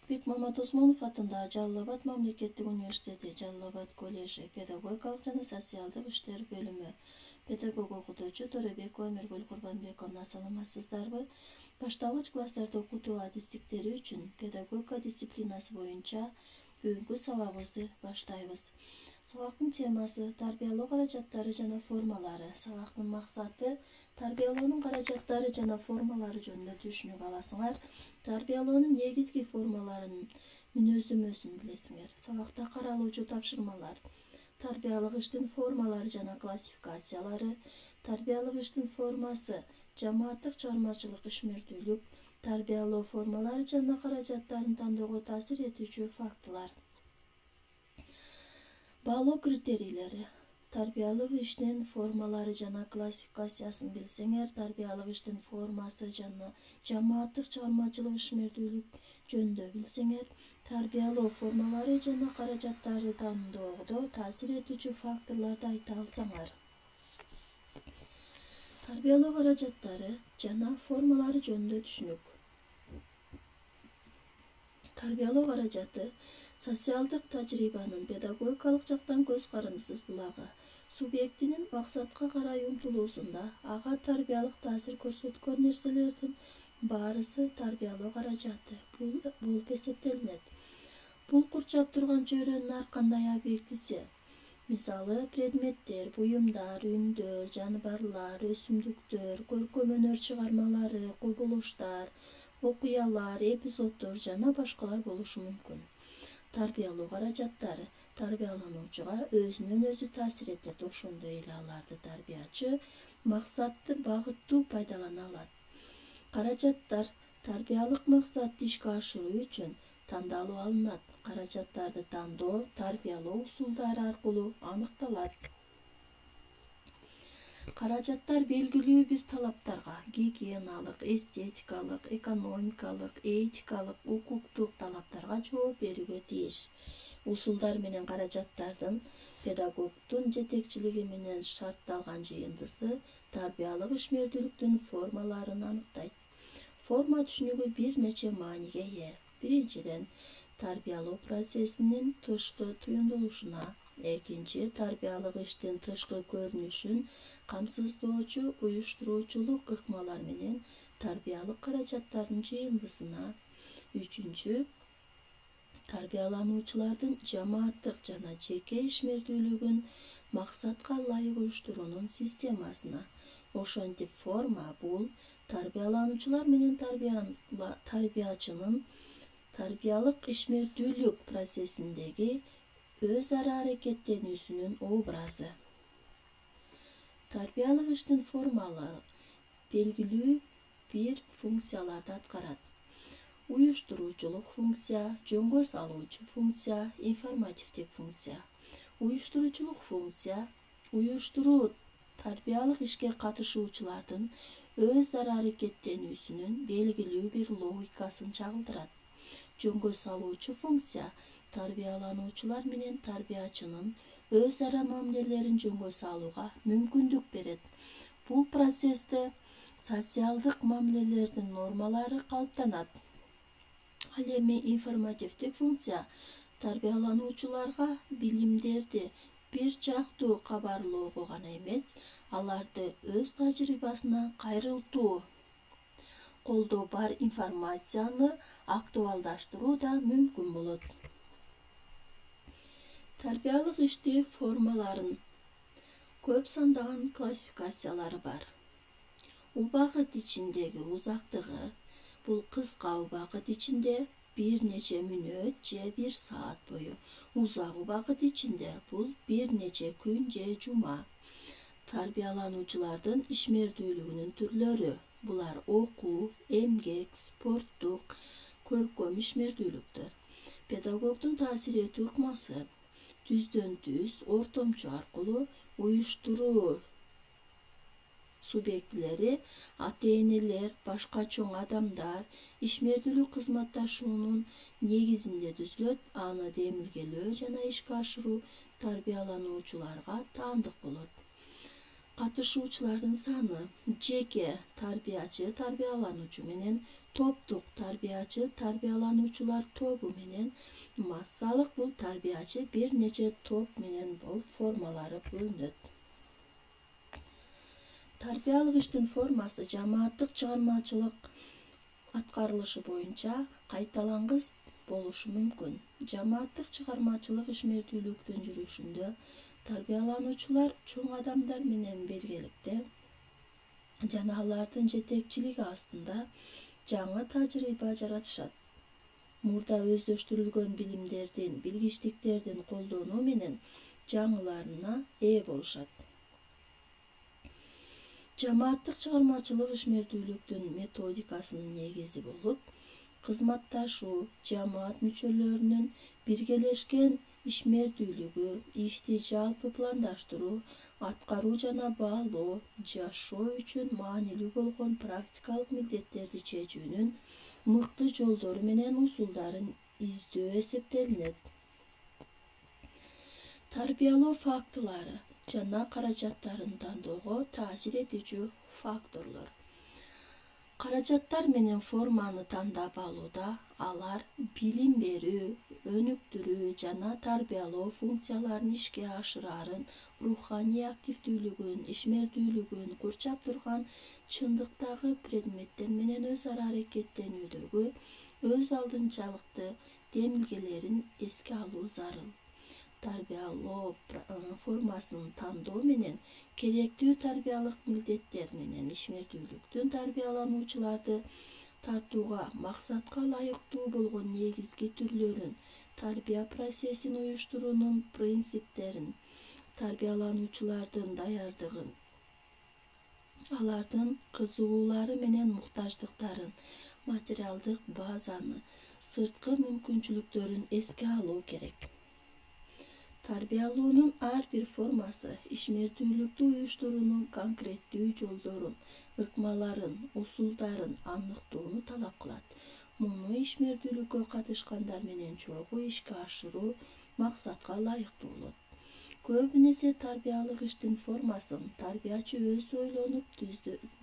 Бек Мамат Осмонов атындагы Жалал Абад мамлекеттик университети Жалал Абад коллежи педагогикалык жана социалдык иштер бөлүмү педагог окутуучу Төрөбекова Өмүргүл Курбанбековна, саламатсыздарбы? Башталгыч класстарда окутуу адистиктери үчүн педагогика дисциплинасы боюнча бүгүнкү сабагыбызды баштайбыз. Сабактын темасы тарбиялоо каражаттары жана формалары. Сабактын максаты тарбиялоонун каражаттары жана формалары жөнүндө түшүнүк аласыңар. Тарбиялоонун негизги формаларынын мүнөздөмөсүн билесиңер. Сабакта каралуучу тапшырмалар: тарбиялык иштин формалары жана классификациялары, тарбиялык иштин формасы, жамааттык чыгармачылык ишмердүүлүк, тарбиялоо формалары жана каражаттарын тандоого таасир этүүчү фактылар. Баалоо критерийлери: тарбиялык иштин формалары жана классификациясын билсеңер, тарбиялык иштин формасы жана жамааттык чыгармачылык ишмердүүлүк жөнүндө билсеңер, тарбиялоо формалары жана каражаттарды тандоодо таасир этүүчү факторлорду айта алсаңар. Тарбиялоо каражаттары жана формалары жөнүндө түшүнүк. Тарбиялоо каражаты социалдык тажрыйбанын педагогикалык жактан көз карандысыз булагы. Субъектинин максатка карай умтулуусунда ага тарбиялык таасир көрсөткөн нерселердин баарысы тарбиялоо каражаты болуп эсептелинет. Бул курчап турган чөйрөнүн ар кандай объектиси, мисалы предметтер, буюмдар, үндөр, жаныбарлар, өсүмдүктөр, көркөм өнөр чыгармалары, кубулуштар, окуялар, эпизоддор жана башкалар болушу мүмкүн. Тарбиялоо каражаттары тарбиялануучуга өзүнөн өзү таасир этет, ошондой эле аларды тарбиячы максатты багыттуу пайдалана алат. Каражаттар тарбиялык максатты ишке ашыруу үчүн тандалып алынат. Каражаттарды тандоо тарбиялоо усулдары аркылуу аныкталат. Каражаттар белгилүү бир талаптарга, гигиеналык, эстетикалык, экономикалык, этикалык, укуктук талаптарга жооп берүүгө тийиш. Усулдар менен каражаттардын педагогдун жетекчилиги менен шартталган жыйындысы тарбиялык ишмердүүлүктүн формаларын аныктайт. Форма түшүнүгү бир нече мааниге ээ. Биринчиден, тарбиялоо процессинин тышкы туюндулушуна, экинчи, тарбиялык иштин тышкы көрүнүшүн камсыздоочу уюштуруучулук ыкмалар менен тарбиялык каражаттардын жыйындысына, үчүнчү, тарбиялануучулардын жамааттык жана жеке ишмердүүлүгүн максатка ылайык уюштуруунун системасына. Ошентип форма бул тарбиялануучулар менен тарбиячынын тарбиялык ишмердүүлүк процессиндеги өз ара аракеттенүүсүнүн образы. Тарбиялык иштин формалары белгилүү бир функцияларды аткарат. Уюштуруучулук функция, жөнгө салуучу функция, информативдик функция. Уюштуруучулук функция уюштуруу тарбиялык ишке катышуучулардын өз ара аракеттенүүсүнүн белгилүү бир логикасын чагылдырат. Жөнгө салуучу функция тарбиялануучулар менен тарбиячынын өз ара мамилелерин жөнгө салууга мүмкүндүк берет. Бул процессте социалдык мамилелердин нормалары калыптанат. Ал эми информативдик функция тарбиялануучуларга билимдерди бир жактуу кабарлоого гана эмес, аларды өз тажрыйбасына кайрылтуу, колдо бар информацияны актуалдаштыруу да мүмкүн болот. Тарбиялык ишти формаларын көп сандаган классификациялары бар. Убакыт ичиндеги узактыгы, бул кыска убакыт ичинде бир нече мүнөт же бир саат бою. Узак убакыт ичинде бул бир нече күн же жума. Тарбиялануучулардын ишмердүүлүгүнүн түрлөрү. Булар окуу, эмгек, спорттук, көркөм ишмердүүлүктөр. Педагогдун таасир этүү ыкмасы: түздөн түз, ортомчу аркылуу уюштуруу субъектилери, ата-энелер, башка чоң адамдар ишмердүүлүк кызматташуунун негизинде түзүлөт. Аны демилгелөө жана ишке ашыруу тарбиялануучуларга таандык болот. Катышуучулардын саны: жеке тарбиячы тарбиялануучу менен Топтук тарбиячы тарбиялануучулар тобу менен, массалык бул тарбиячы бир нече топ менен бул формалары бөлүнөт. Тарбиялык иштин формасы жамааттык чыгармачылык аткарылышы боюнча кайталангыс болушу мүмкүн. Жамааттык чыгармачылык ишмердүүлүктүн жүрүшүндө тарбиялануучулар чоң адамдар менен биргеликте жана алардын жетекчилиги астында жаңы тажрыйба жаратышат. Мурда өздөштүрүлгөн билимдердин, билгичтиктердин колдонуу менен жаңыларына ээ болушат. Жамааттык чыгармачылык ишмердүүлүктүн методикасынын негизи болуп, кызматташуу, жамаат мүчөлөрүнүн биргелешкен ишмердүүлүгү, ишти жалпы пландаштыруу, аткаруу жана баалоо, жашоо үчүн маанилүү болгон практикалык милдеттерди чечүүнүн мыкты жолдору менен усулдарын издөө эсептелинет. Тарбиялоо фактылары жана каражаттарын тандоого таасир этүүчү факторлор. Каражаттар менен форманы тандап алууда алар билим берүү, өнүктүрүү жана тарбиялоо функцияларын ишке ашырарын, руханий активдүүлүгүн, ишмердүүлүгүн курчап турган чындыктагы предметтер менен өз ара аракеттенүүдөгү өз алдынчалыктуу демилгелерин эске алуу зарыл. Тарбиялоо формасын тандоо менен керектүү тарбиялык милдеттер менен ишмердүүлүктүн тарбиялануучуларды тартууга максатка ылайыктуу болгон негизги түрлөрүн, тарбия процессин уюштуруунун принциптерин, тарбиялануучулардын даярдыгын, алардын кызыгуулары менен муктаждыктарын, материалдык базаны, сырткы мүмкүнчүлүктөрүн эске алуу керек. Тарбиялоонун ар бир формасы ишмердүүлүктү уюштуруунун конкреттүү жолдорун, ыкмаларын, усулдарын аныктоону талап кылат. Муну ишмердүүлүккө катышкандар менен чогуу ишке ашыруу максатка ылайыктуу болот. Көбүн эсе тарбиялык иштин формасын тарбиячы өзү ойлонуп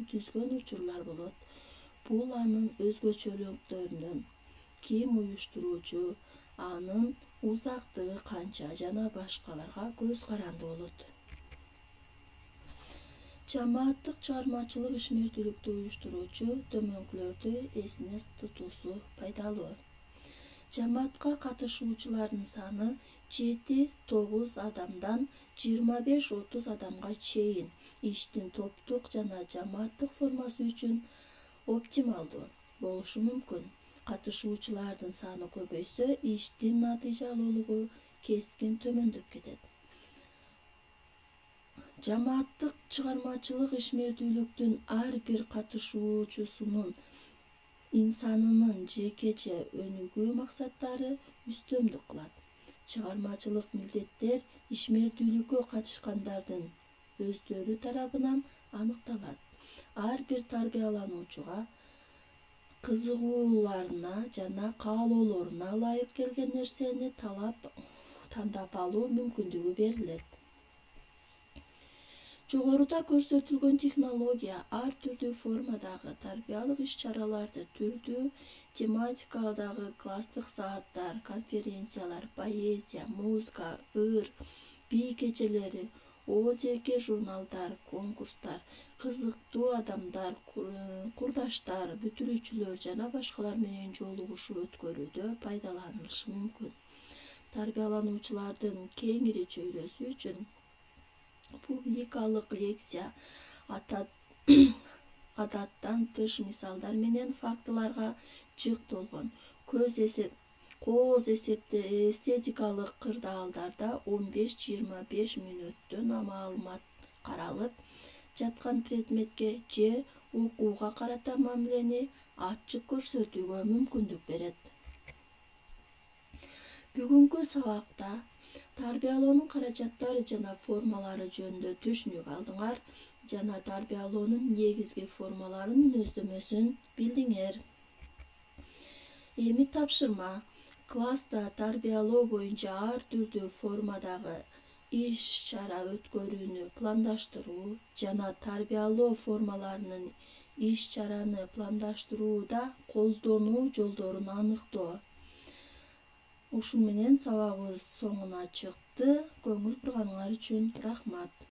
түзгөн учурлар болот. Бул анын өзгөчөлүктөрүнөн, ким уюштуруучу, анын узактыгы канча жана башкаларга көз каранды болот. Жамааттык чыгармачылык ишмердүүлүктү уюштуруучу төмөнкүлөрдү эсине тутуусу пайдалуу. Жамаатка катышуучулардын саны 7-9 адамдан 25-30 адамга чейин иштин топтук жана жамааттык формасы үчүн оптималдуу болушу мүмкүн. Катышуучулардын саны көбөйсө, иштин натыйжалуулугу кескин төмөндөп кетет. Жамааттык чыгармачылык ишмердүүлүктүн ар бир катышуучусунун инсанынын жекече өнүгүү максаттары үстөмдүк кылат. Чыгармачылык милдеттер ишмердүүлүккө катышкандардын өздөрү тарабынан аныкталат. Ар бир тарбиялануучуга кызыгууларына жана каалоолоруна ылайык келген нерсени тандап алуу мүмкүндүгү берилет. Жогоруда көрсөтүлгөн технология ар түрдүү формадагы тарбиялык иш-чараларды түрдүү тематикадагы класстык сааттар, конференциялар, поэзия, музыка, ыр, би кечелери, ОЗК журналдар, конкурстар, кызыктуу адамдар, курдаштар, бүтүрүүчүлөр жана башкалар менен жолугушуу өткөрүүдө пайдаланылышы мүмкүн. Тарбиялануучулардын кеңири чөйрөсү үчүн публикалык лекция, адаттан тыш мисалдар менен фактыларга жыктолгон, кооз эстетикалык кырдаалдарда 15-25 мүнөттөн маалымат каралып жаткан предметке же окууга карата мамилени ачык көрсөтүүгө мүмкүндүк берет. Бүгүнкү сабакта тарбиялоонун каражаттары жана формалары жөнүндө түшүнүк алдыңар жана тарбиялоонун негизги формаларынын мүнөздөмөсүн билдиңер. Эми тапшырма. Класста тарбиялоо боюнча ар түрдүү формадагы иш-чара өткөрүүнү пландаштыруу жана тарбиялоо формаларынын иш-чараны пландаштырууда колдонуу жолдорун аныктоо. Ушул менен сабагыбыз соңуна чыкты. Көңүл бурганыңар үчүн рахмат.